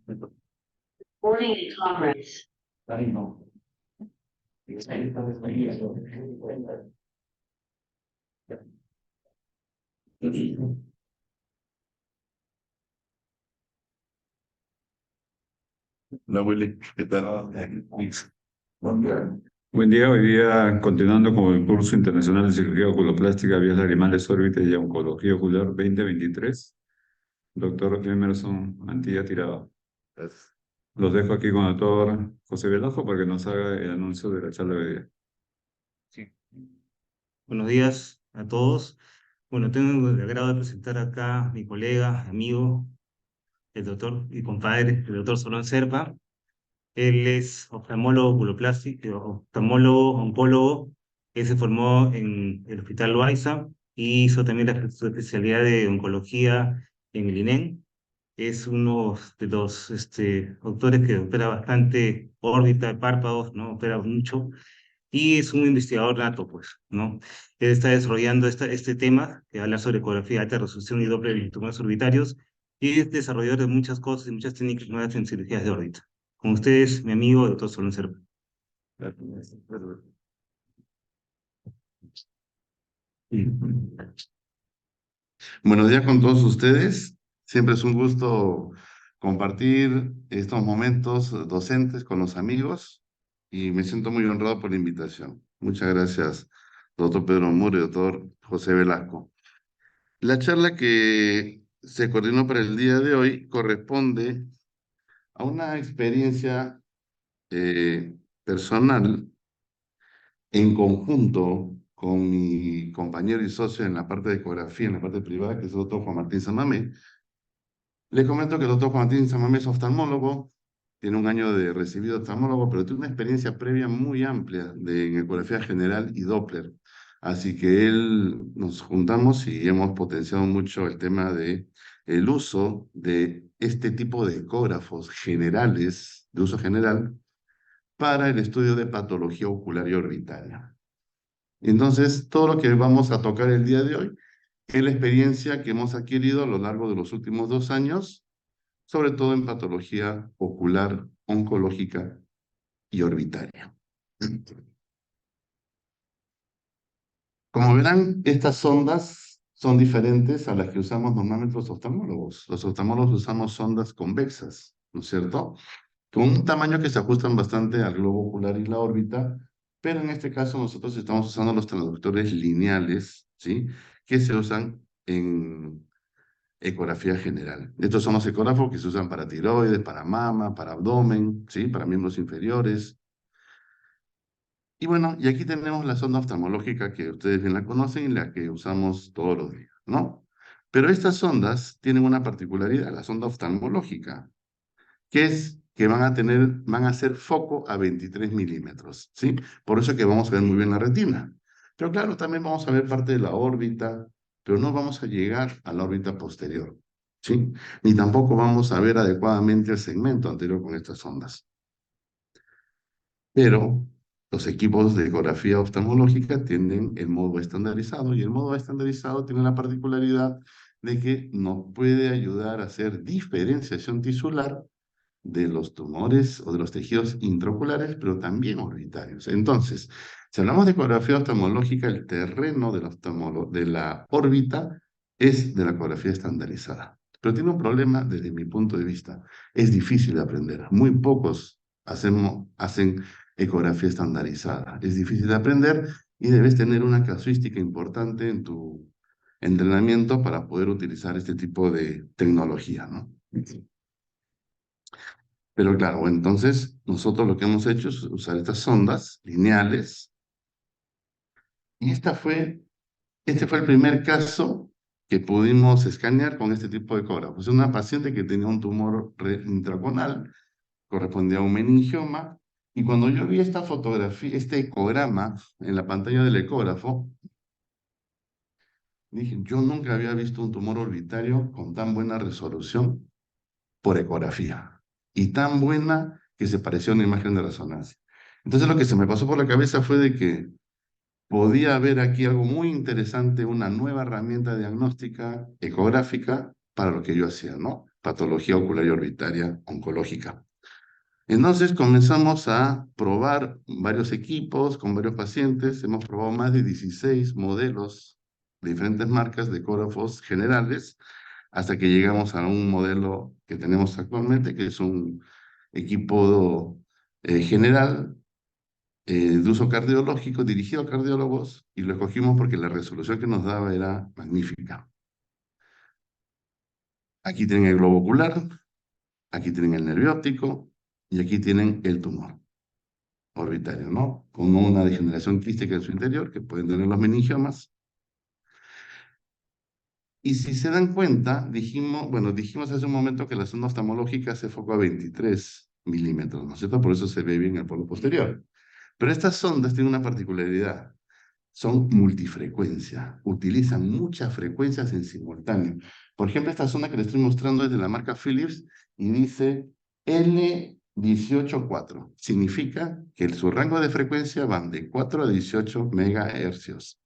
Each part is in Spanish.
Recording in progress. Hola Willy, ¿qué tal? Buen día, hoy día continuando con el curso internacional de cirugía oculoplástica, vías lagrimales, órbitas y oncología ocular 2023, doctor Emerson Mantilla Tirado. Gracias. Los dejo aquí con el doctor José Velasco para que nos haga el anuncio de la charla de hoy día. Sí. Buenos días a todos. Bueno, tengo el agrado de presentar acá a mi colega, amigo, el doctor y compadre, el doctor Solón Serpa. Él es oftalmólogo oculoplástico, oftalmólogo, oncólogo. Él se formó en el Hospital Loaiza y hizo también su especialidad de oncología en el INEM. Es uno de los doctores que opera bastante órbita de párpados, ¿no? Opera mucho y es un investigador nato, pues, ¿no? Él está desarrollando este tema que habla sobre ecografía de alta resolución y Doppler en tumores orbitarios y es desarrollador de muchas cosas y muchas técnicas nuevas en cirugías de órbita. Con ustedes, mi amigo, el doctor Solón Serpa. Buenos días con todos ustedes. Siempre es un gusto compartir estos momentos docentes con los amigos y me siento muy honrado por la invitación. Muchas gracias, doctor Pedro Muro y doctor José Velasco. La charla que se coordinó para el día de hoy corresponde a una experiencia personal en conjunto con mi compañero y socio en la parte de ecografía, en la parte privada, que es el doctor Juan Martín Samamé. Les comento que el doctor Juan Martín Samamé es oftalmólogo, tiene un año de recibido oftalmólogo, pero tiene una experiencia previa muy amplia en ecografía general y Doppler. Así que nos juntamos y hemos potenciado mucho el tema de el uso de este tipo de ecógrafos generales, de uso general, para el estudio de patología ocular y orbitaria. Entonces, todo lo que vamos a tocar el día de hoy es la experiencia que hemos adquirido a lo largo de los últimos 2 años, sobre todo en patología ocular, oncológica y orbitaria. Como verán, estas sondas son diferentes a las que usamos normalmente los oftalmólogos. Los oftalmólogos usamos sondas convexas, ¿no es cierto? Con un tamaño que se ajustan bastante al globo ocular y la órbita, pero en este caso nosotros estamos usando los transductores lineales, ¿sí? Que se usan en ecografía general. Estos son los ecógrafos que se usan para tiroides, para mama, para abdomen, ¿sí? Para miembros inferiores. Y bueno, y aquí tenemos la sonda oftalmológica que ustedes bien la conocen y la que usamos todos los días, ¿no? Pero estas sondas tienen una particularidad, la sonda oftalmológica, que es que van a hacer foco a 23 milímetros, ¿sí? Por eso que vamos a ver muy bien la retina. Pero claro, también vamos a ver parte de la órbita, pero no vamos a llegar a la órbita posterior, ¿sí? Ni tampoco vamos a ver adecuadamente el segmento anterior con estas ondas. Pero los equipos de ecografía oftalmológica tienen el modo estandarizado y el modo estandarizado tiene la particularidad de que nos puede ayudar a hacer diferenciación tisular de los tumores o de los tejidos intraoculares, pero también orbitarios. Entonces, si hablamos de ecografía oftalmológica, el terreno de la órbita es de la ecografía estandarizada. Pero tiene un problema desde mi punto de vista. Es difícil de aprender. Muy pocos hacen ecografía estandarizada. Es difícil de aprender y debes tener una casuística importante en tu entrenamiento para poder utilizar este tipo de tecnología, ¿no? Pero claro, entonces nosotros lo que hemos hecho es usar estas sondas lineales y este fue el primer caso que pudimos escanear con este tipo de ecógrafos. Es una paciente que tenía un tumor intraconal, correspondía a un meningioma, y cuando yo vi esta fotografía, este ecograma en la pantalla del ecógrafo, dije, yo nunca había visto un tumor orbitario con tan buena resolución por ecografía y tan buena que se pareció a una imagen de resonancia. Entonces lo que se me pasó por la cabeza fue de que podía haber aquí algo muy interesante, una nueva herramienta diagnóstica ecográfica para lo que yo hacía, ¿no? patología ocular y orbitaria oncológica. Entonces comenzamos a probar varios equipos con varios pacientes. Hemos probado más de 16 modelos de diferentes marcas de ecógrafos generales hasta que llegamos a un modelo que tenemos actualmente, que es un equipo general de uso cardiológico dirigido a cardiólogos, y lo escogimos porque la resolución que nos daba era magnífica. Aquí tienen el globo ocular, aquí tienen el nervio óptico y aquí tienen el tumor orbitario, ¿no? Con una degeneración quística en su interior, que pueden tener los meningiomas. Y si se dan cuenta, dijimos hace un momento que la sonda oftalmológica se enfocó a 23 milímetros, ¿no es cierto? Por eso se ve bien el polo posterior. Pero estas sondas tienen una particularidad. Son multifrecuencia, utilizan muchas frecuencias en simultáneo. Por ejemplo, esta sonda que les estoy mostrando es de la marca Philips y dice L184. Significa que su rango de frecuencia van de 4 a 18 megahercios.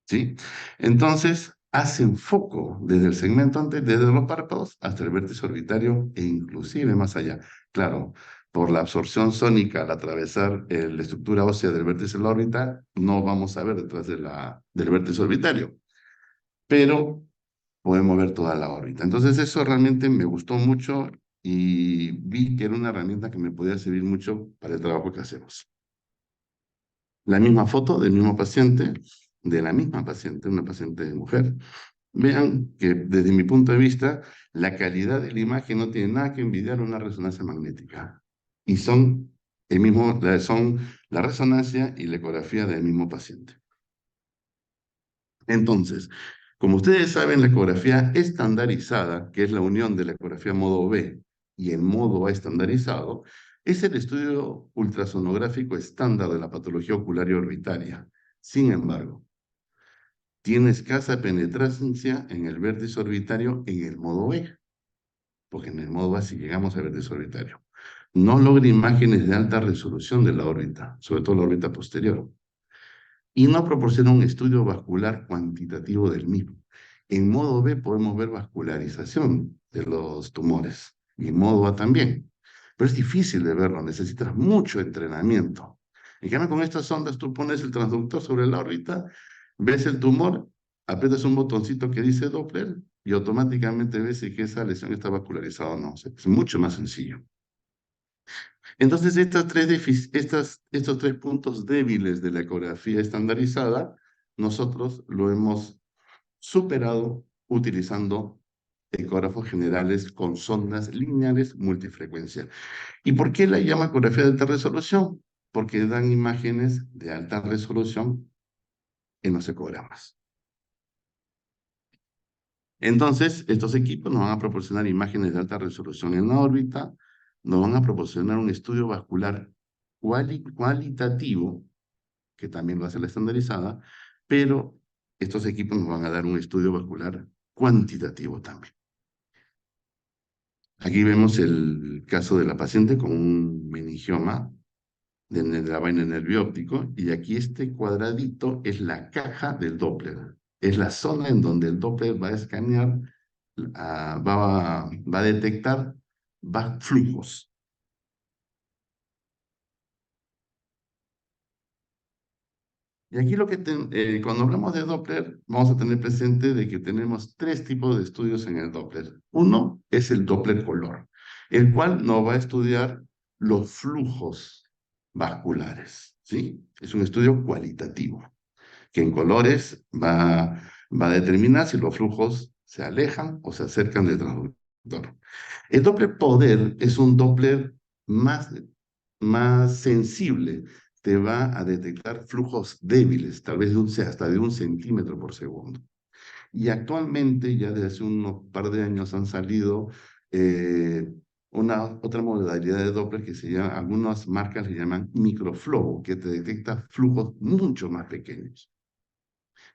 ¿Sí? Entonces, hacen foco desde el segmento antes, desde los párpados hasta el vértice orbitario e inclusive más allá. Claro, por la absorción sónica al atravesar la estructura ósea del vértice de la órbita, no vamos a ver detrás del vértice orbitario, pero podemos ver toda la órbita. Entonces, eso realmente me gustó mucho y vi que era una herramienta que me podía servir mucho para el trabajo que hacemos. La misma foto del mismo paciente, de la misma paciente, una paciente mujer. Vean que desde mi punto de vista, la calidad de la imagen no tiene nada que envidiar a una resonancia magnética. Y son la resonancia y la ecografía del mismo paciente. Entonces, como ustedes saben, la ecografía estandarizada, que es la unión de la ecografía modo B y el modo A estandarizado, es el estudio ultrasonográfico estándar de la patología ocular y orbitaria. Sin embargo, tiene escasa penetrancia en el vértice orbitario en el modo B, porque en el modo A sí llegamos al vértice orbitario. No logra imágenes de alta resolución de la órbita, sobre todo la órbita posterior, y no proporciona un estudio vascular cuantitativo del mismo. En modo B podemos ver vascularización de los tumores, y en modo A también, pero es difícil de verlo, necesitas mucho entrenamiento. En cambio, con estas ondas tú pones el transductor sobre la órbita, ves el tumor, aprietas un botoncito que dice Doppler y automáticamente ves si que esa lesión está vascularizada o no. O sea, es mucho más sencillo. Entonces, estos tres puntos débiles de la ecografía estandarizada, nosotros lo hemos superado utilizando ecógrafos generales con sondas lineales multifrecuencia. ¿Y por qué la llama ecografía de alta resolución? Porque dan imágenes de alta resolución en los ecogramas. Entonces, estos equipos nos van a proporcionar imágenes de alta resolución en la órbita, nos van a proporcionar un estudio vascular cualitativo, que también lo hace la estandarizada, pero estos equipos nos van a dar un estudio vascular cuantitativo también. Aquí vemos el caso de la paciente con un meningioma de la vaina nervio óptico, y aquí este cuadradito es la caja del Doppler. Es la zona en donde el Doppler va a escanear, va a detectar flujos. Y aquí cuando hablamos de Doppler, vamos a tener presente de que tenemos tres tipos de estudios en el Doppler. Uno es el Doppler color, el cual nos va a estudiar los flujos vasculares, ¿sí? Es un estudio cualitativo, que en colores va a determinar si los flujos se alejan o se acercan del transductor. El Doppler poder es un Doppler más sensible, te va a detectar flujos débiles, tal vez hasta de 1 centímetro por segundo. Y actualmente, ya desde hace unos par de años, han salido otra modalidad de Doppler que se llama, algunas marcas le llaman microflow, que te detecta flujos mucho más pequeños.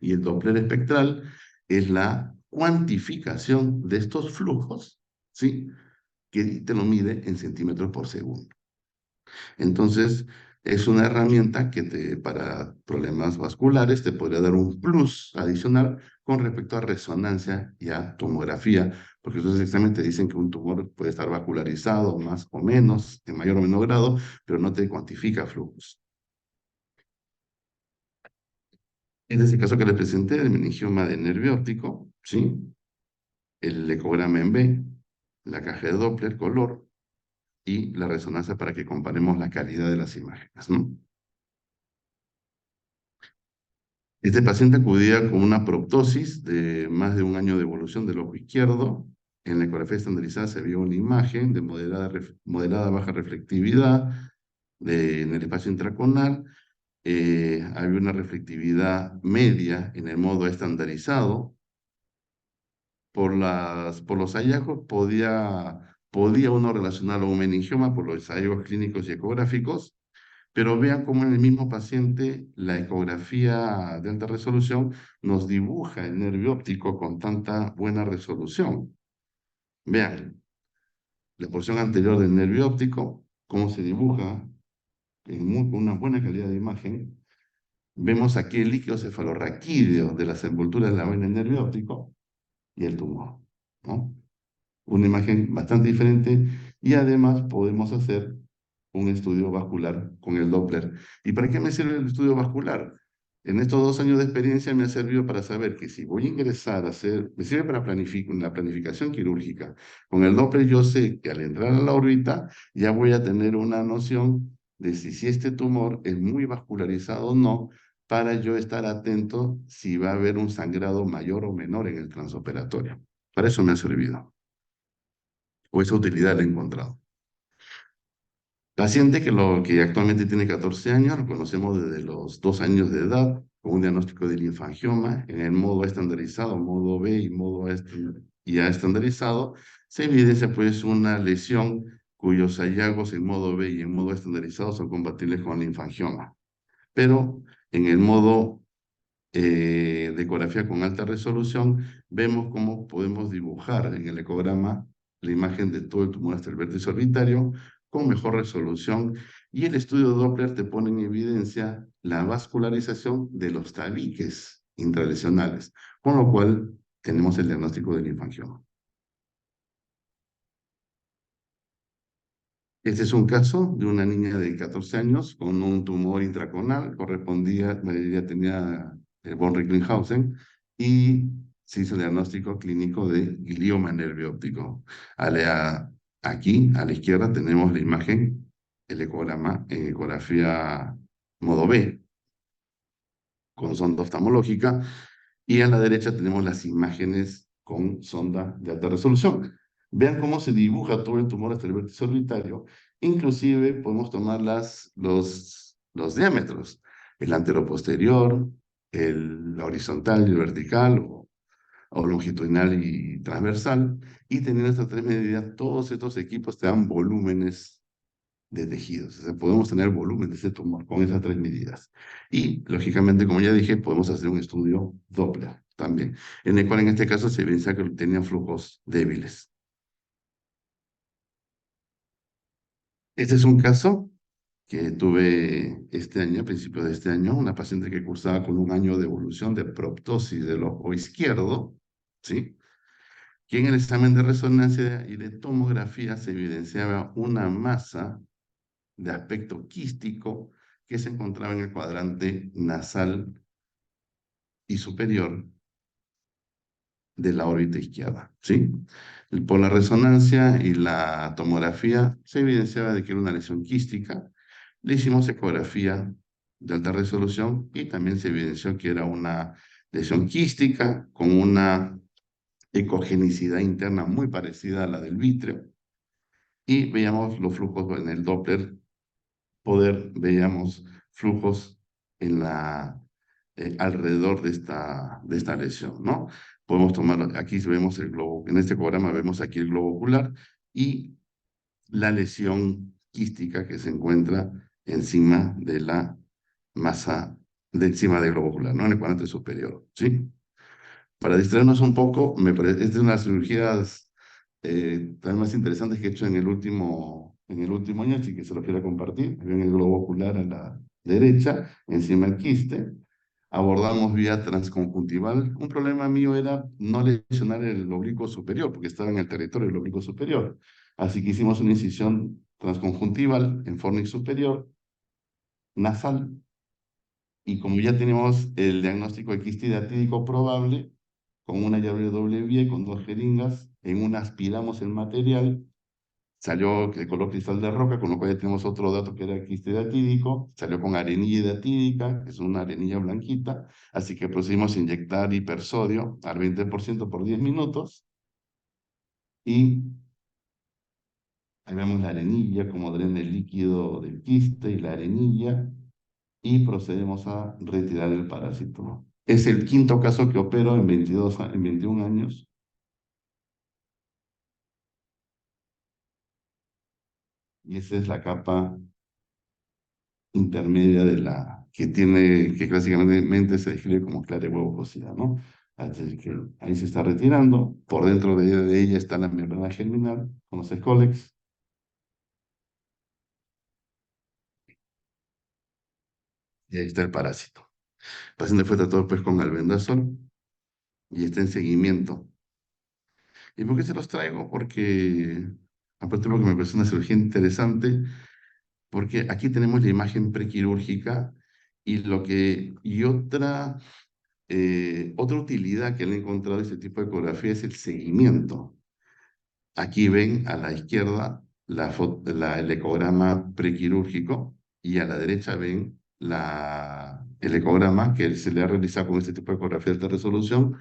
Y el Doppler espectral es la cuantificación de estos flujos, ¿sí? Que te lo mide en centímetros por segundo. Entonces, Es una herramienta que para problemas vasculares te podría dar un plus adicional con respecto a resonancia y a tomografía, porque esos exámenes te dicen que un tumor puede estar vascularizado más o menos, en mayor o menor grado, pero no te cuantifica flujos. En este caso que les presenté, el meningioma de nervio óptico, ¿sí? El ecograma en B, la caja de Doppler, color, y la resonancia para que comparemos la calidad de las imágenes, ¿no? Este paciente acudía con una proptosis de más de un año de evolución del ojo izquierdo. En la ecografía estandarizada se vio una imagen de moderada baja reflectividad en el espacio intraconal. Había una reflectividad media en el modo estandarizado. Por los hallazgos podía uno relacionarlo a un meningioma por los hallazgos clínicos y ecográficos, pero vean cómo en el mismo paciente la ecografía de alta resolución nos dibuja el nervio óptico con tanta buena resolución. Vean la porción anterior del nervio óptico, cómo se dibuja con una buena calidad de imagen. Vemos aquí el líquido cefalorraquídeo de las envolturas de la vaina del nervio óptico y el tumor, ¿no? Una imagen bastante diferente y además podemos hacer un estudio vascular con el Doppler. ¿Y para qué me sirve el estudio vascular? En estos 2 años de experiencia me ha servido para saber que si voy a ingresar a hacer, me sirve para la planificación quirúrgica. Con el Doppler yo sé que al entrar a la órbita ya voy a tener una noción de si este tumor es muy vascularizado o no, para yo estar atento si va a haber un sangrado mayor o menor en el transoperatorio. Para eso me ha servido, o esa utilidad la he encontrado. Paciente que actualmente tiene 14 años, lo conocemos desde los 2 años de edad, con un diagnóstico de linfangioma en el modo estandarizado, modo B y modo ya estandarizado, se evidencia pues una lesión cuyos hallazgos en modo B y en modo estandarizado son compatibles con linfangioma. Pero en el modo de ecografía con alta resolución, vemos cómo podemos dibujar en el ecograma la imagen de todo el tumor hasta el vértice orbitario con mejor resolución, y el estudio Doppler te pone en evidencia la vascularización de los tabiques intralesionales, con lo cual tenemos el diagnóstico del linfangioma. Este es un caso de una niña de 14 años con un tumor intraconal, ella tenía el von Recklinghausen, y se hizo el diagnóstico clínico de glioma nervio óptico. Aquí, a la izquierda, tenemos la imagen, el ecograma en ecografía modo B, con sonda oftalmológica, y a la derecha tenemos las imágenes con sonda de alta resolución. Vean cómo se dibuja todo el tumor hasta el vértice orbitario. Inclusive podemos tomar los diámetros, el anteroposterior, la horizontal y el vertical, o longitudinal y transversal, y teniendo estas 3 medidas, todos estos equipos te dan volúmenes de tejidos. O sea, podemos tener volumen de ese tumor con esas 3 medidas. Y, lógicamente, como ya dije, podemos hacer un estudio Doppler también, en el cual en este caso se evidencia que tenían flujos débiles. Este es un caso que tuve este año, a principios de este año, una paciente que cursaba con un año de evolución de proptosis del ojo izquierdo, ¿sí? Que en el examen de resonancia y de tomografía se evidenciaba una masa de aspecto quístico que se encontraba en el cuadrante nasal y superior de la órbita izquierda, ¿sí? Por la resonancia y la tomografía se evidenciaba de que era una lesión quística. Le hicimos ecografía de alta resolución y también se evidenció que era una lesión quística con una ecogenicidad interna muy parecida a la del vítreo. Y veíamos los flujos en el Doppler, veíamos flujos alrededor de esta lesión, ¿no? Podemos tomar, aquí vemos el globo, en este programa vemos aquí el globo ocular y la lesión quística que se encuentra encima de la masa, encima del globo ocular, ¿no? En el cuadrante superior, ¿sí? Para distraernos un poco, esta es una de las cirugías también más interesantes que he hecho en el último en el último año, así que se lo quiero compartir. Ven el globo ocular a la derecha, encima el quiste. Abordamos vía transconjuntival. Un problema mío era no lesionar el oblicuo superior, porque estaba en el territorio del oblicuo superior. Así que hicimos una incisión transconjuntival en fornix superior, nasal, y como ya tenemos el diagnóstico de quiste hidatídico probable, con una llave doble vía y con 2 jeringas, en una aspiramos el material, salió de color cristal de roca, con lo cual ya tenemos otro dato que era quiste hidatídico, salió con arenilla hidatídica, que es una arenilla blanquita, así que procedimos a inyectar hipersodio al 20% por 10 minutos, y ahí vemos la arenilla, como drena el líquido del quiste y la arenilla, y procedemos a retirar el parásito. Es el quinto caso que opero en 21 años. Y esa es la capa intermedia de la que tiene, que clásicamente se describe como clara de huevo cocida, ¿no? Así que ahí se está retirando. Por dentro de ella está la membrana germinal con los escólex. Y ahí está el parásito. El paciente fue tratado pues con albendazol y está en seguimiento. ¿Y por qué se los traigo? Porque, aparte porque me parece una cirugía interesante, porque aquí tenemos la imagen prequirúrgica otra utilidad que le he encontrado a este tipo de ecografía es el seguimiento. Aquí ven a la izquierda el ecograma prequirúrgico y a la derecha ven el ecograma que se le ha realizado con este tipo de ecografía de alta resolución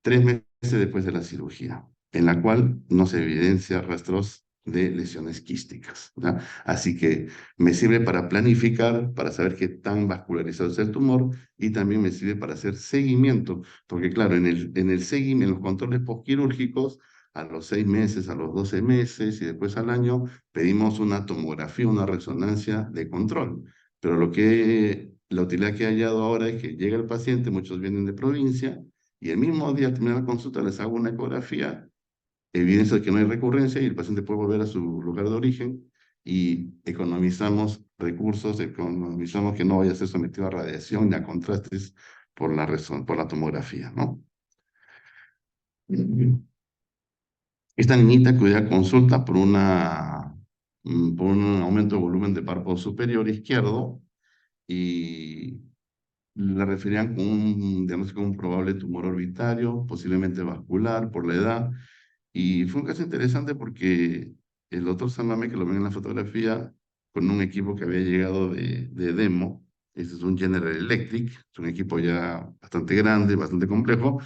3 meses después de la cirugía, en la cual no se evidencia rastros de lesiones quísticas, ¿ya? Así que me sirve para planificar, para saber qué tan vascularizado es el tumor, y también me sirve para hacer seguimiento, porque claro, en el seguimiento, en los controles postquirúrgicos, a los 6 meses, a los 12 meses y después al año, pedimos una tomografía, una resonancia de control. Pero la utilidad que he hallado ahora es que llega el paciente, muchos vienen de provincia, y el mismo día de terminar la consulta les hago una ecografía, evidencia de que no hay recurrencia y el paciente puede volver a su lugar de origen, y economizamos recursos, economizamos que no vaya a ser sometido a radiación ni a contrastes por la tomografía, ¿no? Esta niñita que hoy día consulta por un aumento de volumen de párpado superior izquierdo, y la referían con un diagnóstico de un probable tumor orbitario, posiblemente vascular por la edad. Y fue un caso interesante porque el doctor Samame, que lo ven en la fotografía, con un equipo que había llegado de demo, este es un General Electric, es un equipo ya bastante grande, bastante complejo,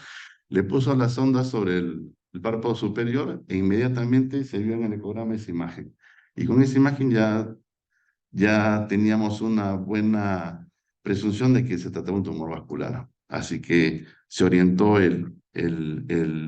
le puso las sondas sobre el párpado superior e inmediatamente se vio en el ecograma esa imagen. Y con esa imagen ya teníamos una buena presunción de que se trataba de un tumor vascular. Así que se orientó el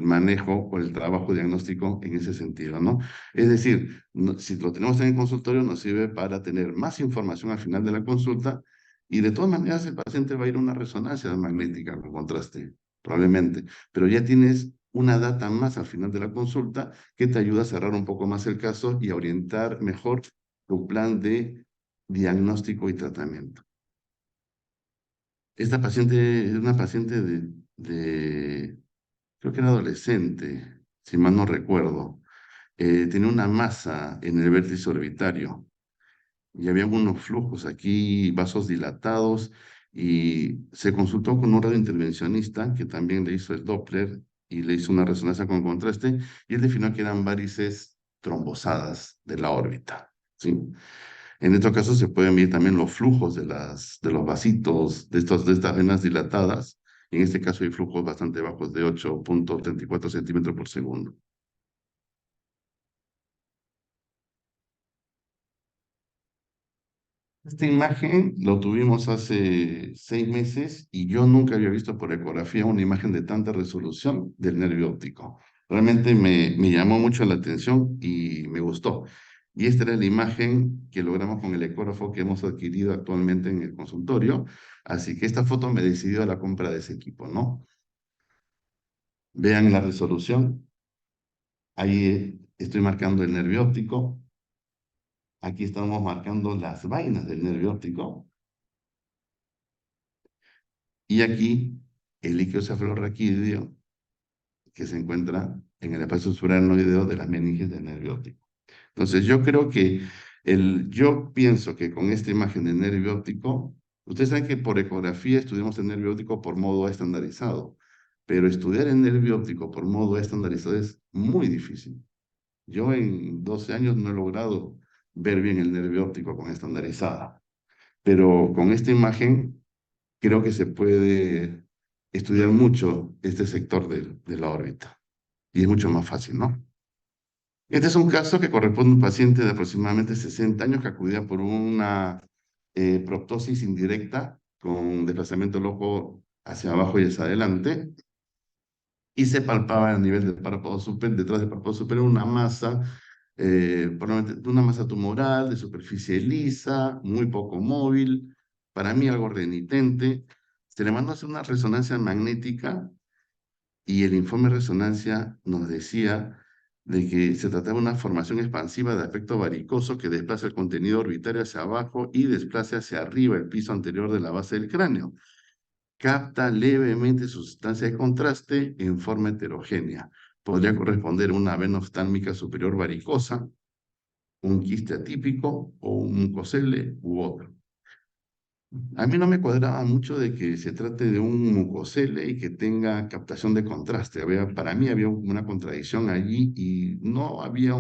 manejo o el trabajo diagnóstico en ese sentido, ¿no? Es decir, si lo tenemos en el consultorio, nos sirve para tener más información al final de la consulta, y de todas maneras el paciente va a ir a una resonancia magnética con contraste, probablemente, pero ya tienes una data más al final de la consulta que te ayuda a cerrar un poco más el caso y a orientar mejor tu plan de diagnóstico y tratamiento. Esta paciente es una paciente creo que era adolescente, si mal no recuerdo. Tenía una masa en el vértice orbitario y había unos flujos aquí, vasos dilatados, y se consultó con un radiointervencionista que también le hizo el Doppler y le hizo una resonancia con contraste, y él definió que eran varices trombosadas de la órbita, ¿sí? En estos casos se pueden ver también los flujos de los vasitos, de estas venas dilatadas. En este caso hay flujos bastante bajos de 8,34 centímetros por segundo. Esta imagen lo tuvimos hace 6 meses y yo nunca había visto por ecografía una imagen de tanta resolución del nervio óptico. Realmente me llamó mucho la atención y me gustó. Y esta era la imagen que logramos con el ecógrafo que hemos adquirido actualmente en el consultorio. Así que esta foto me decidió a la compra de ese equipo, ¿no? Vean la resolución. Ahí estoy marcando el nervio óptico. Aquí estamos marcando las vainas del nervio óptico. Y aquí el líquido cefalorraquídeo que se encuentra en el espacio supraranoideo de las meninges del nervio óptico. Entonces, yo creo que yo pienso que con esta imagen del nervio óptico, ustedes saben que por ecografía estudiamos el nervio óptico por modo estandarizado, pero estudiar el nervio óptico por modo estandarizado es muy difícil. Yo en 12 años no he logrado ver bien el nervio óptico con estandarizada, pero con esta imagen creo que se puede estudiar mucho este sector de la órbita y es mucho más fácil, ¿no? Este es un caso que corresponde a un paciente de aproximadamente 60 años que acudía por una proptosis indirecta con desplazamiento del ojo hacia abajo y hacia adelante y se palpaba a nivel del párpado superior, detrás del párpado superior, una masa, probablemente una masa tumoral de superficie lisa, muy poco móvil, para mí algo renitente. Se le mandó a hacer una resonancia magnética y el informe de resonancia nos decía de que se trataba de una formación expansiva de aspecto varicoso que desplaza el contenido orbitario hacia abajo y desplaza hacia arriba el piso anterior de la base del cráneo. Capta levemente sustancia de contraste en forma heterogénea. Podría corresponder a una vena oftálmica superior varicosa, un quiste atípico o un mucosele u otro. A mí no me cuadraba mucho de que se trate de un mucosele y que tenga captación de contraste. Para mí había una contradicción allí y no había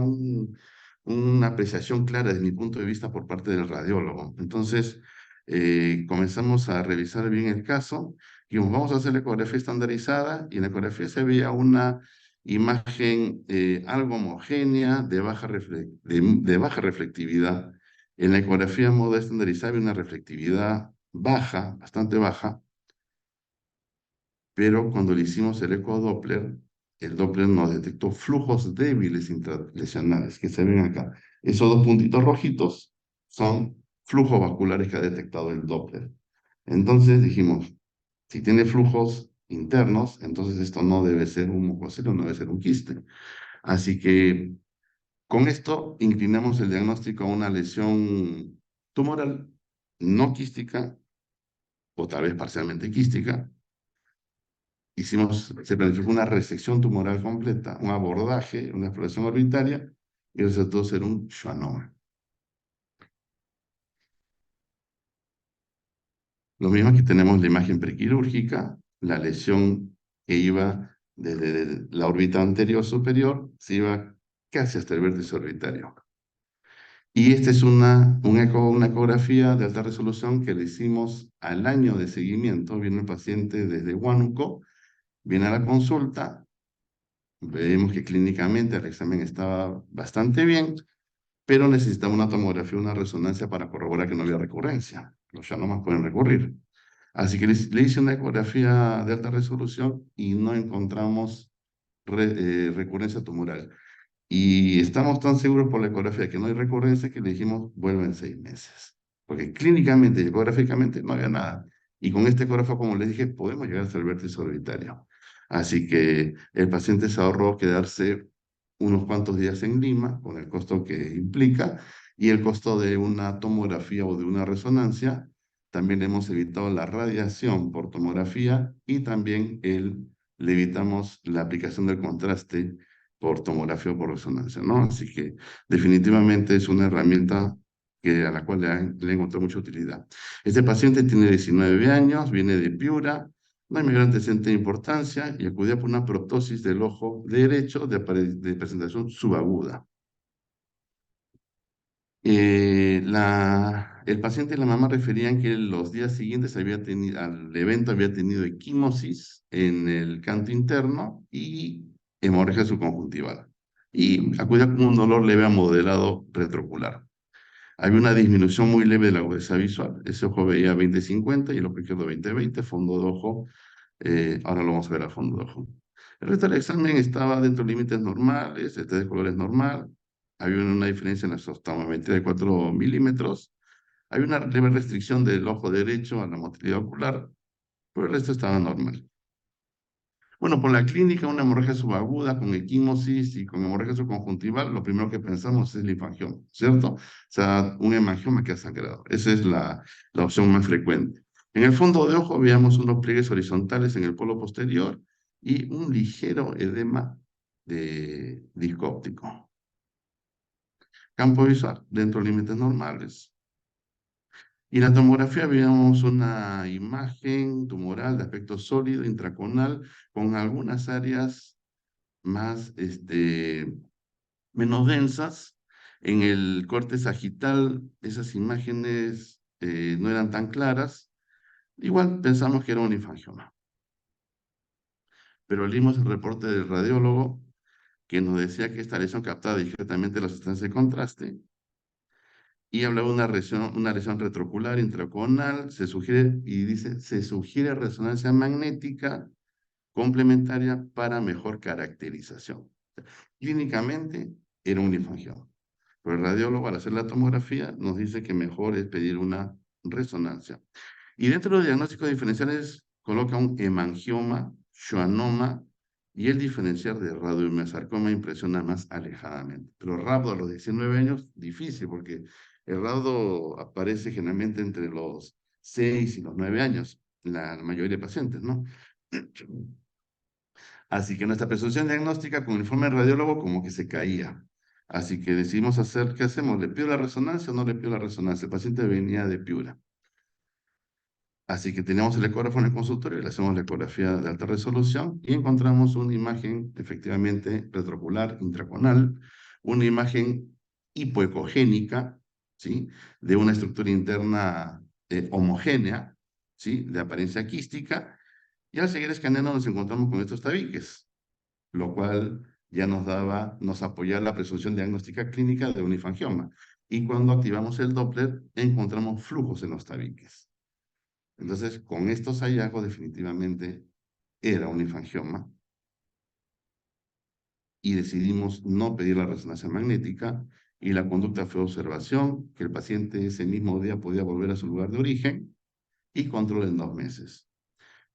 una apreciación clara desde mi punto de vista por parte del radiólogo. Entonces, comenzamos a revisar bien el caso y vamos a hacer la ecografía estandarizada y en la ecografía se veía una imagen algo homogénea, de baja reflectividad. En la ecografía modo estandarizada había una reflectividad baja, bastante baja, pero cuando le hicimos el ecodoppler, el Doppler nos detectó flujos débiles intralesionales que se ven acá. Esos dos puntitos rojitos son flujos vasculares que ha detectado el Doppler. Entonces dijimos, si tiene flujos internos, entonces esto no debe ser un mucoselo, no debe ser un quiste. Así que con esto inclinamos el diagnóstico a una lesión tumoral no quística o tal vez parcialmente quística. Se planificó una resección tumoral completa, un abordaje, una exploración orbitaria y resultó ser un schwannoma. Lo mismo que tenemos la imagen prequirúrgica, la lesión que iba desde la órbita anterior superior, se iba casi hasta el vértice orbitario. Y esta es una ecografía de alta resolución que le hicimos al año de seguimiento. Viene el paciente desde Huánuco, viene a la consulta, vemos que clínicamente el examen estaba bastante bien, pero necesitaba una tomografía, una resonancia para corroborar que no había recurrencia. Los llanomas pueden recurrir. Así que le hice una ecografía de alta resolución y no encontramos recurrencia tumoral. Y estamos tan seguros por la ecografía que no hay recurrencia que le dijimos, vuelve en 6 meses. Porque clínicamente y ecográficamente no había nada. Y con este ecógrafo, como les dije, podemos llegar hasta el vértice orbitario. Así que el paciente se ahorró quedarse unos cuantos días en Lima, con el costo que implica, y el costo de una tomografía o de una resonancia. También le hemos evitado la radiación por tomografía y también le evitamos la aplicación del contraste por tomografía o por resonancia, ¿no? Así que definitivamente es una herramienta a la cual le encontré mucha utilidad. Este paciente tiene 19 años, viene de Piura, no hay mayor antecedente de importancia y acudía por una proptosis del ojo derecho de presentación subaguda. El paciente y la mamá referían que los días siguientes al evento había tenido equimosis en el canto interno y hemorragia subconjuntival. Y acudía con un dolor leve a moderado retroocular. Había una disminución muy leve de la agudeza visual. Ese ojo veía 20/50 y el ojo izquierdo 20/20, fondo de ojo. Ahora lo vamos a ver al fondo de ojo. El resto del examen estaba dentro de límites normales, este de color es normal. Había una diferencia en la oftalmometría de 4 milímetros. Había una leve restricción del ojo derecho a la motilidad ocular, pero el resto estaba normal. Bueno, por la clínica, una hemorragia subaguda con equimosis y con hemorragia subconjuntival, lo primero que pensamos es linfangioma, ¿cierto? O sea, un hemangioma que ha sangrado. Esa es la opción más frecuente. En el fondo de ojo veamos unos pliegues horizontales en el polo posterior y un ligero edema de disco óptico. Campo visual, dentro de límites normales. Y en la tomografía veíamos una imagen tumoral de aspecto sólido, intraconal, con algunas áreas más, menos densas. En el corte sagital, esas imágenes no eran tan claras. Igual pensamos que era un linfangioma. Pero leímos el reporte del radiólogo que nos decía que esta lesión captaba discretamente la sustancia de contraste y hablaba de una lesión retrocular intraconal, se sugiere, y dice, se sugiere resonancia magnética complementaria para mejor caracterización. Clínicamente era un linfangioma, pero el radiólogo al hacer la tomografía nos dice que mejor es pedir una resonancia. Y dentro de los diagnósticos diferenciales coloca un hemangioma, schwannoma, y el diferenciar de radiomiosarcoma impresiona más alejadamente. Pero rhabdo a los 19 años, difícil, porque el rhabdo aparece generalmente entre los 6 y los 9 años, la mayoría de pacientes, ¿no? Así que nuestra presunción diagnóstica con el informe del radiólogo como que se caía. Así que decidimos hacer, ¿qué hacemos? ¿Le pido la resonancia o no le pido la resonancia? El paciente venía de Piura. Así que teníamos el ecógrafo en el consultorio y le hacemos la ecografía de alta resolución y encontramos una imagen efectivamente retrocular intraconal, una imagen hipoecogénica, ¿sí? De una estructura interna homogénea, ¿sí? De apariencia quística, y al seguir escaneando nos encontramos con estos tabiques, lo cual ya nos apoya la presunción diagnóstica clínica de un linfangioma. Y cuando activamos el Doppler, encontramos flujos en los tabiques. Entonces, con estos hallazgos definitivamente era un linfangioma y decidimos no pedir la resonancia magnética y la conducta fue observación, que el paciente ese mismo día podía volver a su lugar de origen y control en 2 meses.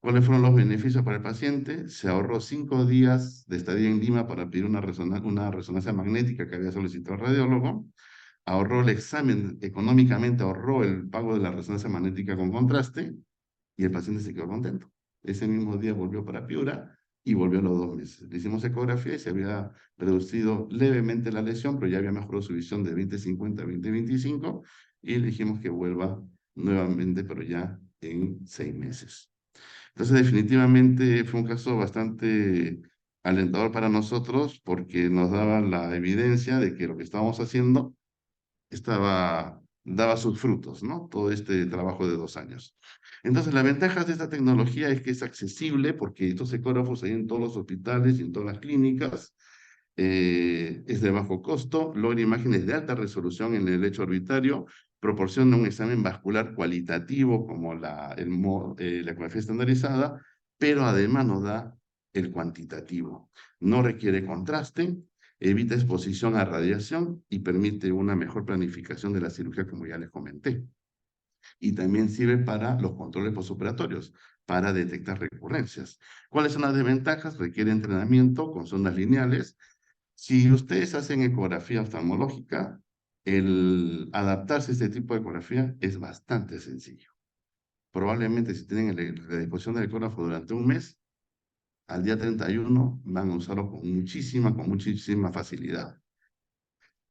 ¿Cuáles fueron los beneficios para el paciente? Se ahorró 5 días de estadía en Lima para pedir una resonancia magnética que había solicitado el radiólogo, ahorró el examen económicamente, ahorró el pago de la resonancia magnética con contraste, y el paciente se quedó contento. Ese mismo día volvió para Piura y volvió a los 2 meses. Le hicimos ecografía y se había reducido levemente la lesión, pero ya había mejorado su visión de 20/50 a 20/25 y le dijimos que vuelva nuevamente, pero ya en 6 meses. Entonces, definitivamente fue un caso bastante alentador para nosotros porque nos daba la evidencia de que lo que estábamos haciendo daba sus frutos, ¿no? Todo este trabajo de 2 años. Entonces, la ventaja de esta tecnología es que es accesible porque estos ecógrafos hay en todos los hospitales y en todas las clínicas. Es de bajo costo, logra imágenes de alta resolución en el lecho orbitario, proporciona un examen vascular cualitativo como la ecografía estandarizada, pero además nos da el cuantitativo. No requiere contraste, evita exposición a radiación y permite una mejor planificación de la cirugía, como ya les comenté. Y también sirve para los controles postoperatorios, para detectar recurrencias. ¿Cuáles son las desventajas? Requiere entrenamiento con sondas lineales. Si ustedes hacen ecografía oftalmológica, el adaptarse a este tipo de ecografía es bastante sencillo. Probablemente si tienen la disposición del ecógrafo durante un mes, al día 31 van a usarlo con muchísima facilidad.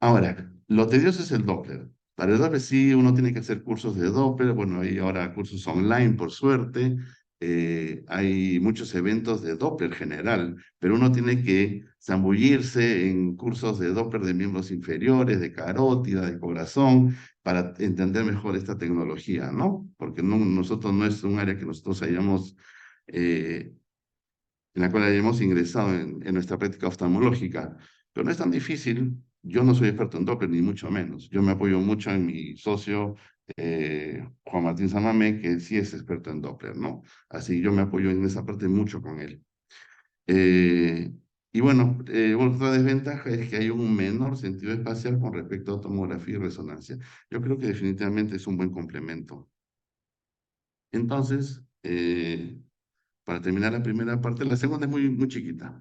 Ahora, lo tedioso es el Doppler. Para el Doppler sí uno tiene que hacer cursos de Doppler, bueno, hay ahora cursos online por suerte, hay muchos eventos de Doppler general, pero uno tiene que zambullirse en cursos de Doppler de miembros inferiores, de carótida, de corazón, para entender mejor esta tecnología, ¿no? Porque nosotros no es un área que nosotros hayamos, en la cual hayamos ingresado en nuestra práctica oftalmológica. Pero no es tan difícil. Yo no soy experto en Doppler, ni mucho menos. Yo me apoyo mucho en mi socio, Juan Martín Samamé, que sí es experto en Doppler, ¿no? Así yo me apoyo en esa parte mucho con él. Y bueno, otra desventaja es que hay un menor sentido espacial con respecto a tomografía y resonancia. Yo creo que definitivamente es un buen complemento. Entonces, para terminar la primera parte. La segunda es muy chiquita.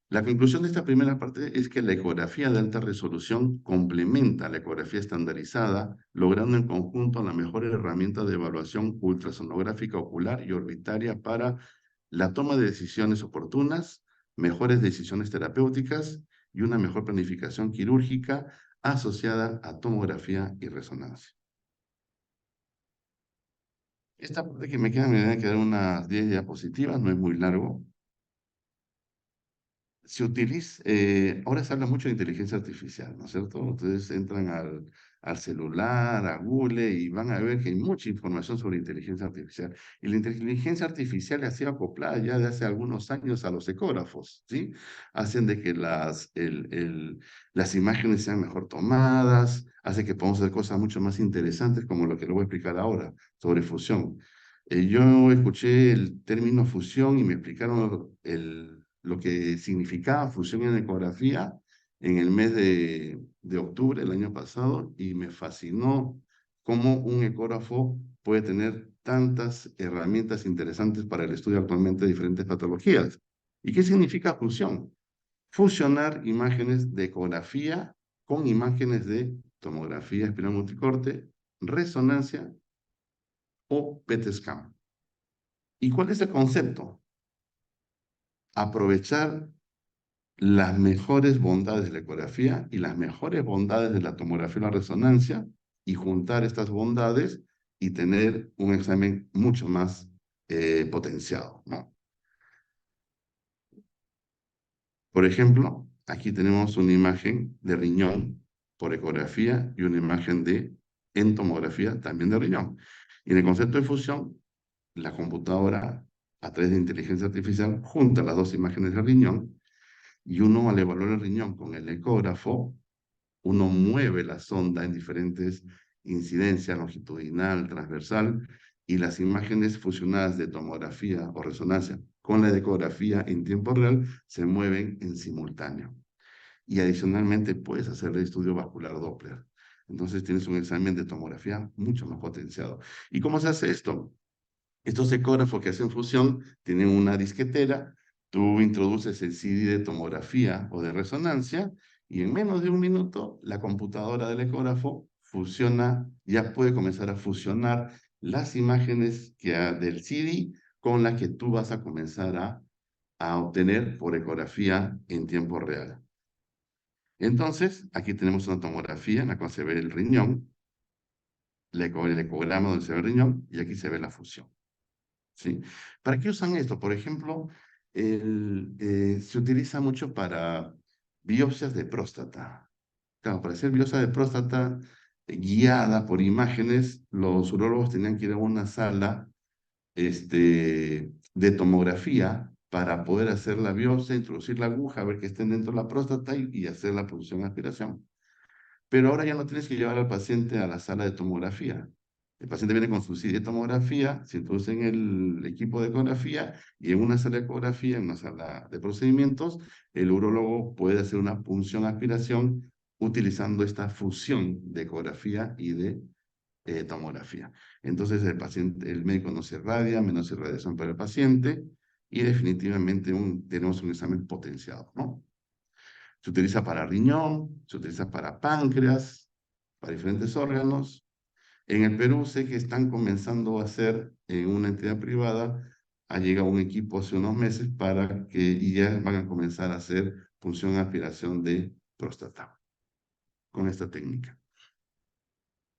La conclusión de esta primera parte es que la ecografía de alta resolución complementa la ecografía estandarizada, logrando en conjunto la mejor herramienta de evaluación ultrasonográfica ocular y orbitaria para la toma de decisiones oportunas, mejores decisiones terapéuticas y una mejor planificación quirúrgica asociada a tomografía y resonancia. Esta parte que me van a quedar unas 10 diapositivas, no es muy largo. Se utiliza, ahora se habla mucho de inteligencia artificial, ¿no es cierto? Ustedes entran al celular, a Google, y van a ver que hay mucha información sobre inteligencia artificial. Y la inteligencia artificial ha sido acoplada ya de hace algunos años a los ecógrafos, ¿sí? Hacen de que las imágenes sean mejor tomadas, hace que podamos hacer cosas mucho más interesantes, como lo que le voy a explicar ahora, sobre fusión. Yo escuché el término fusión y me explicaron lo que significaba fusión en ecografía en el mes de octubre del año pasado, y me fascinó cómo un ecógrafo puede tener tantas herramientas interesantes para el estudio actualmente de diferentes patologías. ¿Y qué significa fusión? Fusionar imágenes de ecografía con imágenes de tomografía espiral multicorte, resonancia o PET scan. ¿Y cuál es el concepto? Aprovechar las mejores bondades de la ecografía y las mejores bondades de la tomografía y la resonancia, y juntar estas bondades y tener un examen mucho más potenciado, ¿no? Por ejemplo, aquí tenemos una imagen de riñón por ecografía y una imagen en tomografía también de riñón. Y en el concepto de fusión, la computadora, a través de inteligencia artificial, junta las dos imágenes del riñón, y uno, al evaluar el riñón con el ecógrafo, uno mueve la sonda en diferentes incidencias, longitudinal, transversal, y las imágenes fusionadas de tomografía o resonancia con la ecografía en tiempo real se mueven en simultáneo. Y adicionalmente puedes hacer el estudio vascular Doppler. Entonces tienes un examen de tomografía mucho más potenciado. ¿Y cómo se hace esto? Estos ecógrafos que hacen fusión tienen una disquetera, tú introduces el CD de tomografía o de resonancia, y en menos de un minuto la computadora del ecógrafo ya puede comenzar a fusionar las imágenes del CD con las que tú vas a comenzar a obtener por ecografía en tiempo real. Entonces, aquí tenemos una tomografía en la cual se ve el riñón, el ecograma donde se ve el riñón, y aquí se ve la fusión. ¿Sí? ¿Para qué usan esto? Por ejemplo, se utiliza mucho para biopsias de próstata. Claro, para hacer biopsia de próstata guiada por imágenes, los urólogos tenían que ir a una sala de tomografía para poder hacer la biopsia, introducir la aguja, ver que estén dentro de la próstata y hacer la punción aspiración. Pero ahora ya no tienes que llevar al paciente a la sala de tomografía. El paciente viene con su CD de tomografía, se introduce en el equipo de ecografía, y en una sala de ecografía, en una sala de procedimientos, el urólogo puede hacer una punción aspiración utilizando esta fusión de ecografía y de tomografía. Entonces el médico no se irradia, menos irradiación para el paciente, y definitivamente tenemos un examen potenciado, ¿no? Se utiliza para riñón, se utiliza para páncreas, para diferentes órganos. En el Perú sé que están comenzando a hacer en una entidad privada, ha llegado un equipo hace unos meses y ya van a comenzar a hacer punción aspiración de próstata con esta técnica.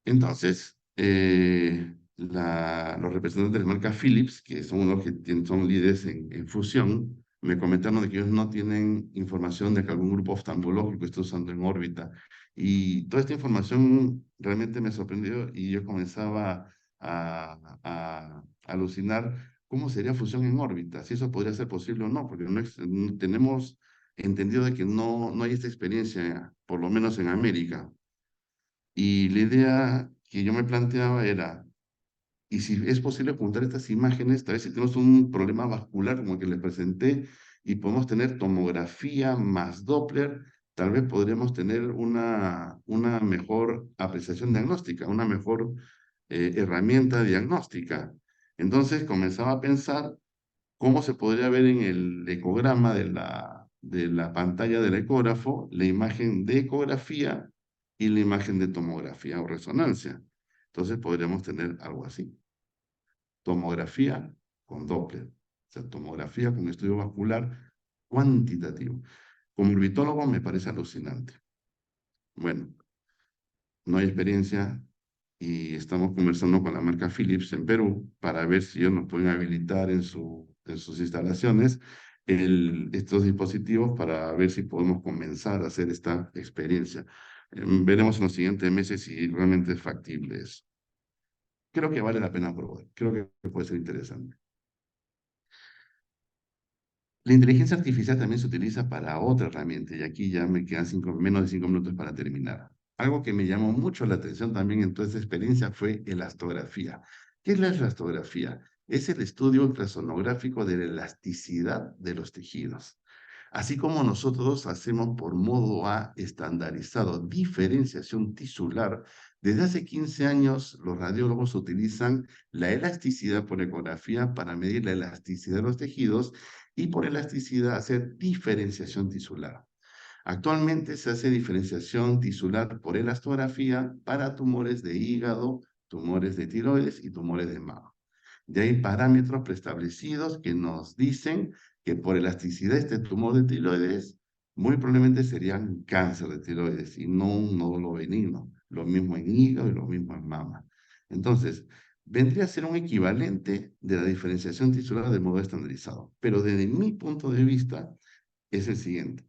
Entonces, los representantes de marca Philips, que son los que son líderes en fusión, me comentaron de que ellos no tienen información de que algún grupo oftalmológico esté usando en órbita. Y toda esta información realmente me sorprendió, y yo comenzaba a alucinar cómo sería fusión en órbita, si eso podría ser posible o no, porque no tenemos entendido de que no hay esta experiencia, por lo menos en América. Y la idea que yo me planteaba era, ¿y si es posible juntar estas imágenes? Tal vez si tenemos un problema vascular como el que les presenté y podemos tener tomografía más Doppler, tal vez podríamos tener una mejor apreciación diagnóstica, una mejor herramienta diagnóstica. Entonces comenzaba a pensar ¿Cómo se podría ver en el ecograma de la pantalla del ecógrafo la imagen de ecografía y la imagen de tomografía o resonancia? Entonces podríamos tener algo así. Tomografía con Doppler. O sea, tomografía con estudio vascular cuantitativo. Como orbitólogo me parece alucinante. Bueno, no hay experiencia y estamos conversando con la marca Philips en Perú para ver si ellos nos pueden habilitar en sus instalaciones estos dispositivos para ver si podemos comenzar a hacer esta experiencia. Veremos en los siguientes meses si realmente es factible eso. Creo que vale la pena probar, creo que puede ser interesante. La inteligencia artificial también se utiliza para otra herramienta, y aquí ya me quedan menos de 5 minutos para terminar. Algo que me llamó mucho la atención también en toda esta experiencia fue elastografía. ¿Qué es la elastografía? Es el estudio ultrasonográfico de la elasticidad de los tejidos. Así como nosotros hacemos por modo A estandarizado diferenciación tisular, desde hace 15 años los radiólogos utilizan la elasticidad por ecografía para medir la elasticidad de los tejidos y por elasticidad hacer diferenciación tisular. Actualmente se hace diferenciación tisular por elastografía para tumores de hígado, tumores de tiroides y tumores de mama. Ya hay parámetros preestablecidos que nos dicen que por elasticidad este tumor de tiroides muy probablemente sería un cáncer de tiroides y no un nódulo benigno. Lo mismo en hígado y lo mismo en mama. Entonces, vendría a ser un equivalente de la diferenciación tisular de modo estandarizado. Pero desde mi punto de vista es el siguiente.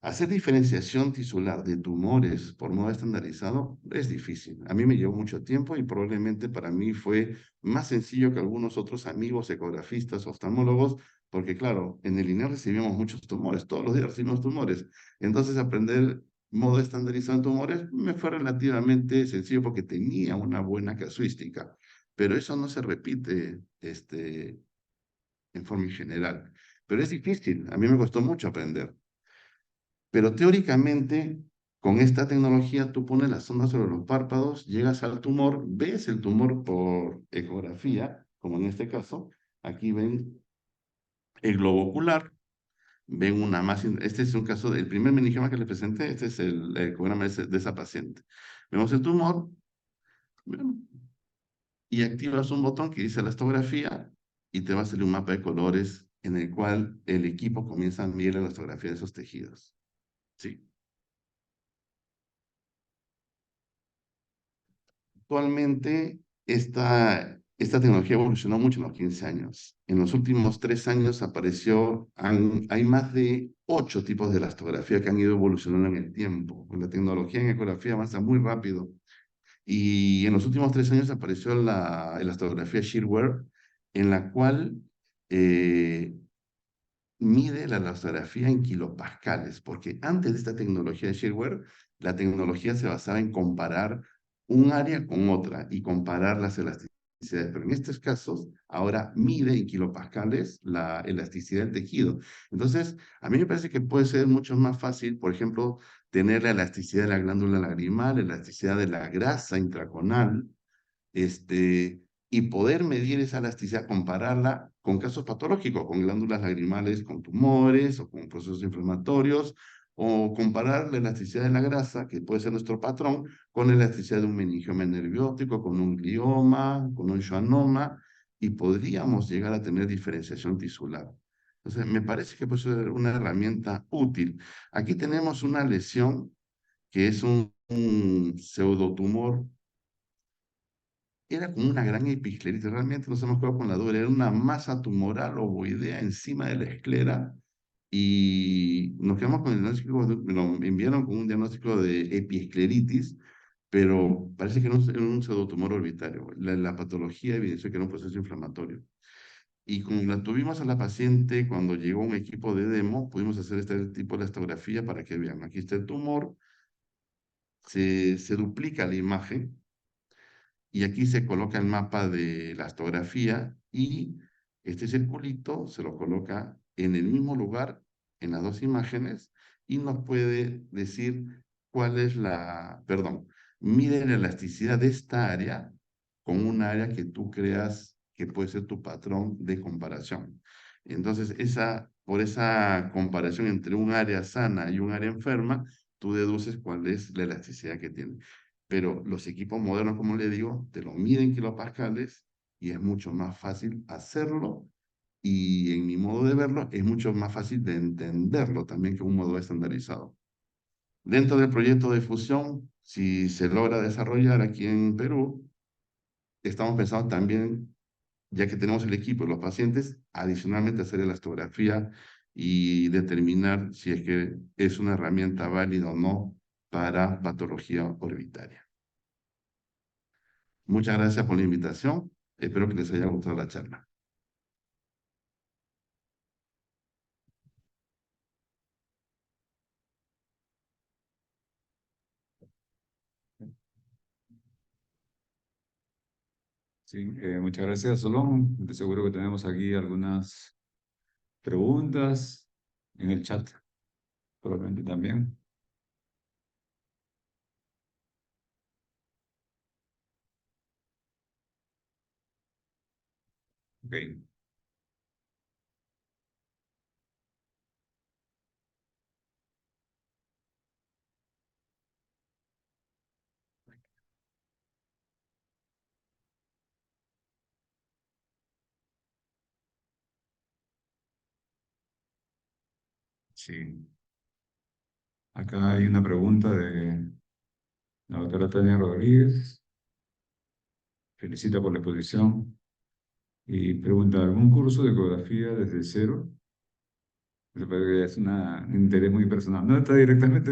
Hacer diferenciación tisular de tumores por modo estandarizado es difícil. A mí me llevó mucho tiempo y probablemente para mí fue más sencillo que algunos otros amigos ecografistas, oftalmólogos, porque claro, en el INER recibimos muchos tumores, todos los días recibimos tumores. Entonces aprender modo estandarizado en tumores me fue relativamente sencillo porque tenía una buena casuística, pero eso no se repite en forma general. Pero es difícil, a mí me costó mucho aprender. Pero teóricamente, con esta tecnología, tú pones la sonda sobre los párpados, llegas al tumor, ves el tumor por ecografía, como en este caso. Aquí ven el globo ocular, ven una más. Este es un caso del primer meningioma que le presenté, este es el ecograma de esa paciente. Vemos el tumor y activas un botón que dice elastografía y te va a salir un mapa de colores en el cual el equipo comienza a medir la elastografía de esos tejidos. Sí. Actualmente, esta tecnología evolucionó mucho en los 15 años. En los últimos 3 años hay más de 8 tipos de elastografía que han ido evolucionando en el tiempo. La tecnología en ecografía avanza muy rápido. Y en los últimos 3 años apareció la elastografía Shearware, en la cual mide la elastografía en kilopascales, porque antes de esta tecnología de Shearware, la tecnología se basaba en comparar un área con otra y comparar las elasticidades. Pero en estos casos, ahora mide en kilopascales la elasticidad del tejido. Entonces, a mí me parece que puede ser mucho más fácil, por ejemplo, tener la elasticidad de la glándula lagrimal, la elasticidad de la grasa intraconal, y poder medir esa elasticidad, compararla con casos patológicos, con glándulas lagrimales, con tumores o con procesos inflamatorios, o comparar la elasticidad de la grasa, que puede ser nuestro patrón, con la elasticidad de un meningioma nerviótico, con un glioma, con un schwannoma, y podríamos llegar a tener diferenciación tisular. Entonces, me parece que puede ser una herramienta útil. Aquí tenemos una lesión que es un pseudotumor. Era como una gran episcleritis, realmente nos hemos quedado con la duda, era una masa tumoral ovoidea encima de la esclera y nos quedamos con el diagnóstico, me enviaron con un diagnóstico de episcleritis, pero parece que no era un pseudotumor orbitario. La patología evidenció que era un proceso inflamatorio. Y como la tuvimos a la paciente cuando llegó un equipo de demo, pudimos hacer este tipo de elastografía para que vean, aquí está el tumor, se duplica la imagen y aquí se coloca el mapa de la astografía y este circulito se lo coloca en el mismo lugar en las dos imágenes y nos puede decir cuál es perdón, mide la elasticidad de esta área con un área que tú creas que puede ser tu patrón de comparación. Entonces, por esa comparación entre un área sana y un área enferma, tú deduces cuál es la elasticidad que tiene. Pero los equipos modernos, como le digo, te lo miden kilopascales y es mucho más fácil hacerlo. Y en mi modo de verlo, es mucho más fácil de entenderlo también que un modo estandarizado. Dentro del proyecto de fusión, si se logra desarrollar aquí en Perú, estamos pensando también, ya que tenemos el equipo y los pacientes, adicionalmente hacer elastografía y determinar si es que es una herramienta válida o no para patología orbitaria. Muchas gracias por la invitación. Espero que les haya gustado la charla. Sí, muchas gracias, Solón. De seguro que tenemos aquí algunas preguntas en el chat, probablemente también. Ok. Sí. Acá hay una pregunta de la doctora Tania Rodríguez. Felicita por la exposición y pregunta, ¿algún curso de ecografía desde cero? Me parece que es un interés muy personal. No está directamente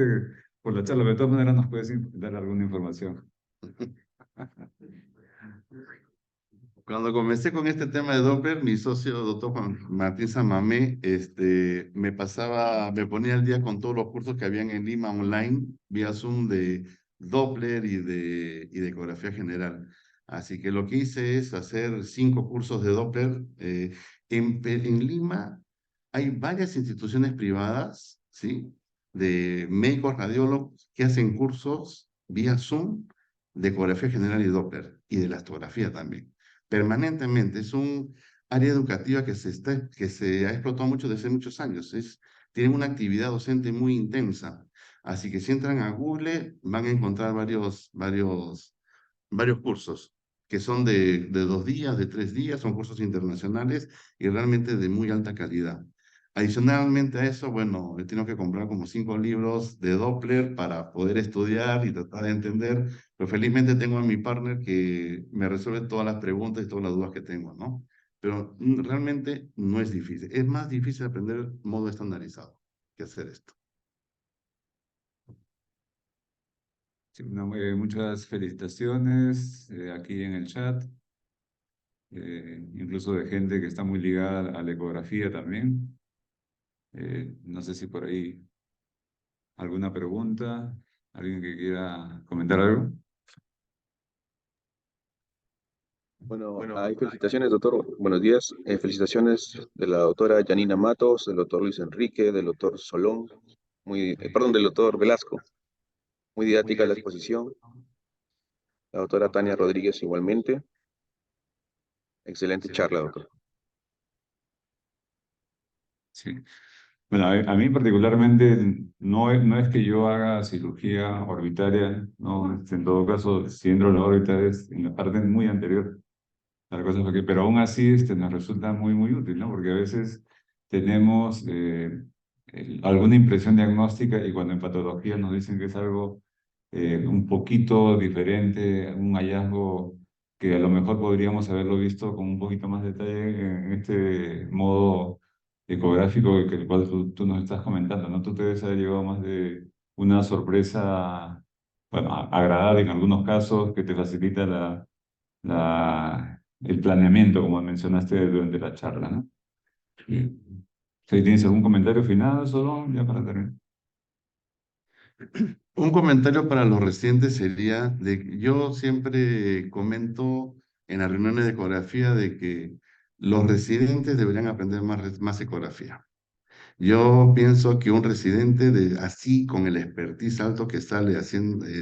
por la charla, pero de todas maneras nos puedes dar alguna información. Cuando comencé con este tema de Doppler, mi socio, doctor Juan Martín Samamé, me ponía al día con todos los cursos que habían en Lima online, vía Zoom de Doppler y de ecografía general. Así que lo que hice es hacer 5 cursos de Doppler. En Lima hay varias instituciones privadas, ¿sí? De médicos radiólogos que hacen cursos vía Zoom de ecografía general y Doppler, y de la astografía también permanentemente. Es un área educativa que se ha explotado mucho desde hace muchos años. Tienen una actividad docente muy intensa. Así que si entran a Google, van a encontrar varios cursos que son de 2 días, de 3 días, son cursos internacionales y realmente de muy alta calidad. Adicionalmente a eso, bueno, he tenido que comprar como 5 libros de Doppler para poder estudiar y tratar de entender, pero felizmente tengo a mi partner que me resuelve todas las preguntas y todas las dudas que tengo, ¿no? Pero realmente no es difícil. Es más difícil aprender modo estandarizado que hacer esto. Sí, muchas felicitaciones aquí en el chat, incluso de gente que está muy ligada a la ecografía también. No sé si por ahí alguna pregunta, alguien que quiera comentar algo. Bueno, hay felicitaciones, doctor. Buenos días. Felicitaciones de la doctora Janina Matos, del doctor Luis Enrique, del doctor Solón, del doctor Velasco. Muy didáctica la exposición. La doctora Tania Rodríguez igualmente. Excelente charla, doctor. Sí. Bueno, a mí particularmente no es que yo haga cirugía orbitaria, no, en todo caso, si entro en la órbita es en la parte muy anterior. La cosa es que, pero aún así nos resulta muy útil, ¿no? Porque a veces tenemos alguna impresión diagnóstica y cuando en patología nos dicen que es algo un poquito diferente, un hallazgo que a lo mejor podríamos haberlo visto con un poquito más de detalle en este modo ecográfico que el cual tú nos estás comentando, ¿no? Tú te debes haber llevado más de una sorpresa, bueno, agradable en algunos casos, que te facilita el planeamiento, como mencionaste durante la charla, ¿no? Sí. Si tienes algún comentario final, solo ya para terminar. Un comentario para los residentes sería de que yo siempre comento en las reuniones de ecografía de que los residentes deberían aprender más ecografía. Yo pienso que un residente así con el expertise alto que sale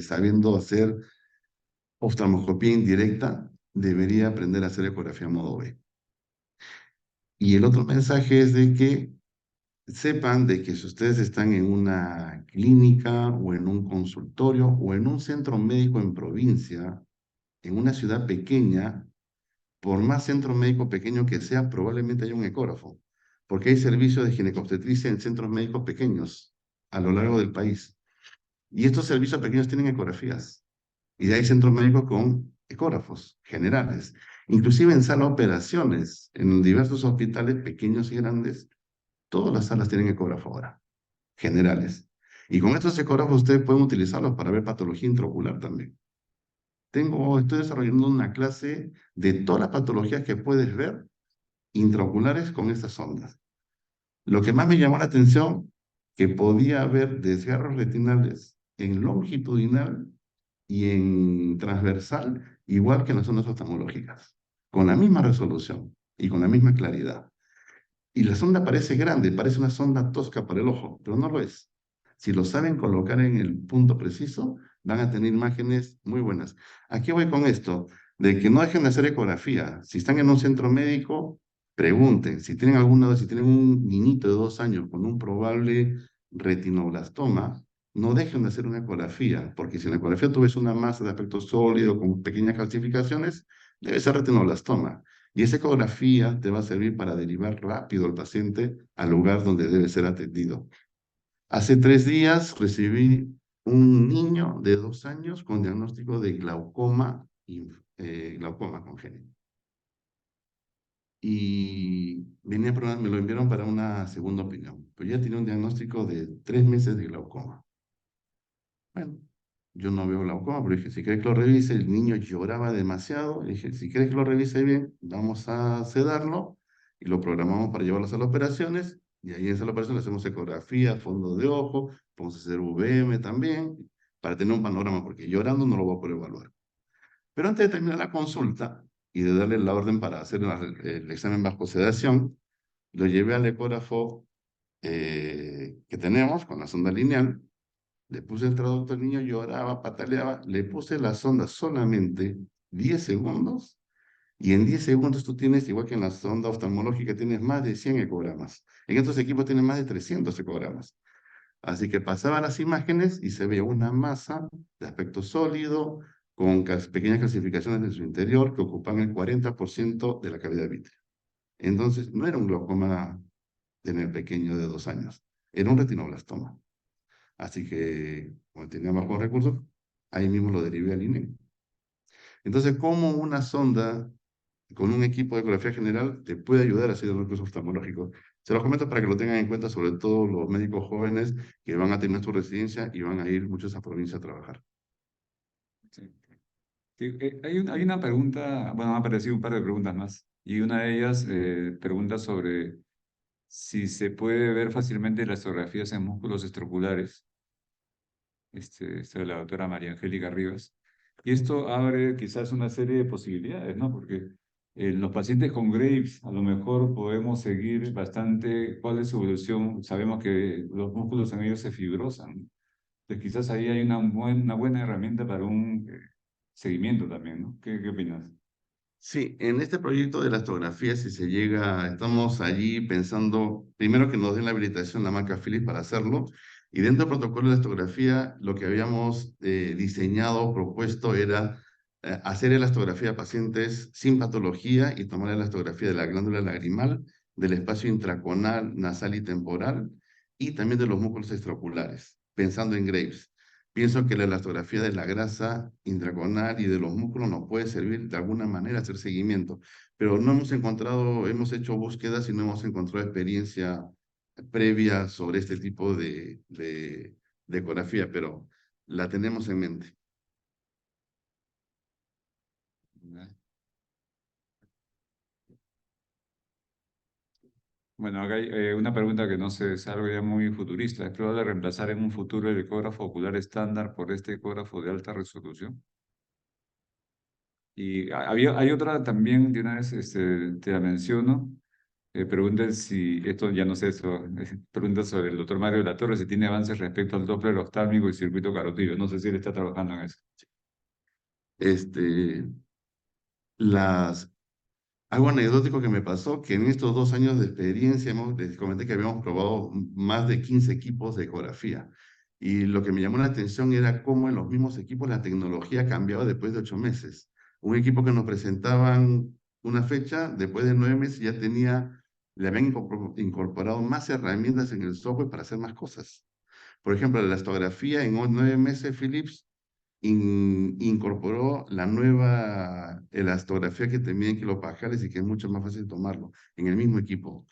sabiendo hacer oftalmoscopía indirecta, debería aprender a hacer ecografía modo B. Y el otro mensaje es de que sepan de que si ustedes están en una clínica o en un consultorio o en un centro médico en provincia, en una ciudad pequeña, por más centro médico pequeño que sea, probablemente haya un ecógrafo, porque hay servicios de ginecobstetricia en centros médicos pequeños a lo largo del país. Y estos servicios pequeños tienen ecografías. Y hay centros médicos con ecógrafos generales. Inclusive en sala de operaciones, en diversos hospitales pequeños y grandes, todas las salas tienen ecógrafo ahora, generales. Y con estos ecógrafos ustedes pueden utilizarlos para ver patología intraocular también. Estoy desarrollando una clase de todas las patologías que puedes ver intraoculares con estas ondas. Lo que más me llamó la atención, que podía haber desgarros retinales en longitudinal y en transversal, igual que en las ondas oftalmológicas, con la misma resolución y con la misma claridad. Y la sonda parece grande, parece una sonda tosca para el ojo, pero no lo es. Si lo saben colocar en el punto preciso, van a tener imágenes muy buenas. Aquí voy con esto, de que no dejen de hacer ecografía. Si están en un centro médico, pregunten. Si tienen si tienen un niñito de 2 años con un probable retinoblastoma, no dejen de hacer una ecografía, porque si en la ecografía tú ves una masa de aspecto sólido con pequeñas calcificaciones, debe ser retinoblastoma. Y esa ecografía te va a servir para derivar rápido al paciente al lugar donde debe ser atendido. Hace 3 días recibí un niño de 2 años con diagnóstico de glaucoma, glaucoma congénito. Y me lo enviaron para una segunda opinión. Pero ya tiene un diagnóstico de 3 meses de glaucoma. Bueno, yo no veo glaucoma, pero dije, si quieres que lo revise, el niño lloraba demasiado. Dije, si quieres que lo revise bien, vamos a sedarlo y lo programamos para llevarlo a las operaciones. Y ahí en esa operación le hacemos ecografía, fondo de ojo, vamos a hacer VM también, para tener un panorama, porque llorando no lo voy a poder evaluar. Pero antes de terminar la consulta y de darle la orden para hacer el examen bajo sedación, lo llevé al ecógrafo que tenemos con la sonda lineal. Le puse el traductor, el niño lloraba, pataleaba, le puse la sonda solamente 10 segundos y en 10 segundos tú tienes, igual que en la sonda oftalmológica, tienes más de 100 ecogramas. En estos equipos tienen más de 300 ecogramas. Así que pasaban las imágenes y se veía una masa de aspecto sólido con pequeñas calcificaciones en su interior que ocupan el 40% de la cavidad vitrea. Entonces, no era un glaucoma en el pequeño de 2 años, era un retinoblastoma. Así que, como tenía bajos recursos, ahí mismo lo derivé al INE. Entonces, ¿cómo una sonda con un equipo de ecografía general te puede ayudar a hacer diagnósticos oftalmológicos? Se los comento para que lo tengan en cuenta, sobre todo los médicos jóvenes que van a tener su residencia y van a ir muchos a esa provincia a trabajar. Sí. Sí, hay una pregunta, bueno, me han aparecido un par de preguntas más, y una de ellas pregunta sobre si se puede ver fácilmente las ecografías en músculos estroculares, esto de la doctora María Angélica Rivas. Y esto abre quizás una serie de posibilidades, ¿no? Porque en los pacientes con Graves a lo mejor podemos seguir bastante cuál es su evolución. Sabemos que los músculos en ellos se fibrosan. Entonces quizás ahí hay una buena herramienta para un seguimiento también, ¿no? ¿Qué opinas? Sí, en este proyecto de la astografía, si se llega, estamos allí pensando, primero que nos den la habilitación la marca Philips para hacerlo, y dentro del protocolo de astografía, lo que habíamos diseñado, propuesto, era hacer la astografía a pacientes sin patología y tomar la astografía de la glándula lagrimal, del espacio intraconal, nasal y temporal, y también de los músculos extraoculares, pensando en Graves. Pienso que la elastografía de la grasa intraconal y de los músculos nos puede servir de alguna manera a hacer seguimiento, pero no hemos encontrado, hemos hecho búsquedas y no hemos encontrado experiencia previa sobre este tipo de ecografía, pero la tenemos en mente. Bueno, acá hay una pregunta que no sé, es algo ya muy futurista. ¿Es probable reemplazar en un futuro el ecógrafo ocular estándar por este ecógrafo de alta resolución? Y hay otra también, de una vez te la menciono. Preguntan si, esto ya no sé, eso, pregunta sobre el doctor Mario de la Torre, si tiene avances respecto al Doppler oftálmico y circuito carotídeo. No sé si él está trabajando en eso. Este, las Algo anecdótico que me pasó, que en estos 2 años de experiencia, les comenté que habíamos probado más de 15 equipos de ecografía. Y lo que me llamó la atención era cómo en los mismos equipos la tecnología cambiaba después de 8 meses. Un equipo que nos presentaban una fecha, después de 9 meses ya le habían incorporado más herramientas en el software para hacer más cosas. Por ejemplo, la elastografía en 9 meses, Philips incorporó la nueva elastografía que tenía en kilopascales y que es mucho más fácil tomarlo en el mismo equipo.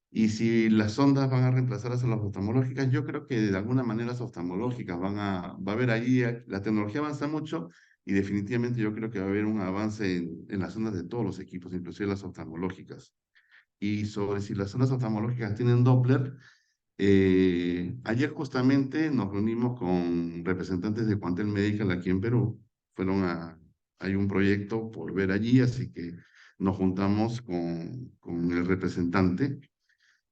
Y si las sondas van a reemplazar a las oftalmológicas, yo creo que de alguna manera las oftalmológicas va a haber ahí, la tecnología avanza mucho y definitivamente yo creo que va a haber un avance en las sondas de todos los equipos, inclusive las oftalmológicas. Y sobre si las sondas oftalmológicas tienen Doppler, ayer justamente nos reunimos con representantes de Quantel Medical aquí en Perú. Hay un proyecto por ver allí, así que nos juntamos con el representante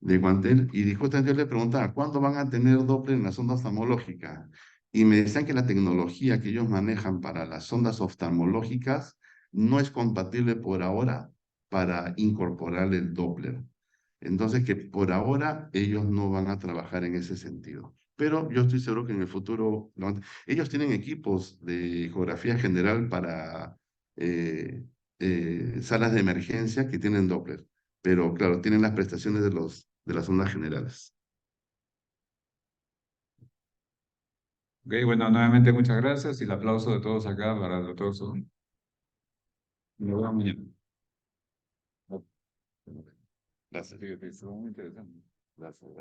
de Quantel y justamente yo le preguntaba, ¿cuándo van a tener Doppler en la sonda oftalmológica? Y me decían que la tecnología que ellos manejan para las sondas oftalmológicas no es compatible por ahora para incorporar el Doppler. Entonces, que por ahora ellos no van a trabajar en ese sentido. Pero yo estoy seguro que en el futuro, ellos tienen equipos de ecografía general para salas de emergencia que tienen Doppler. Pero claro, tienen las prestaciones de las ondas generales. Ok, bueno, nuevamente muchas gracias y el aplauso de todos acá para el doctor Solón. Nos vemos mañana. Gracias. Fíjate, estuvo muy interesante. Gracias.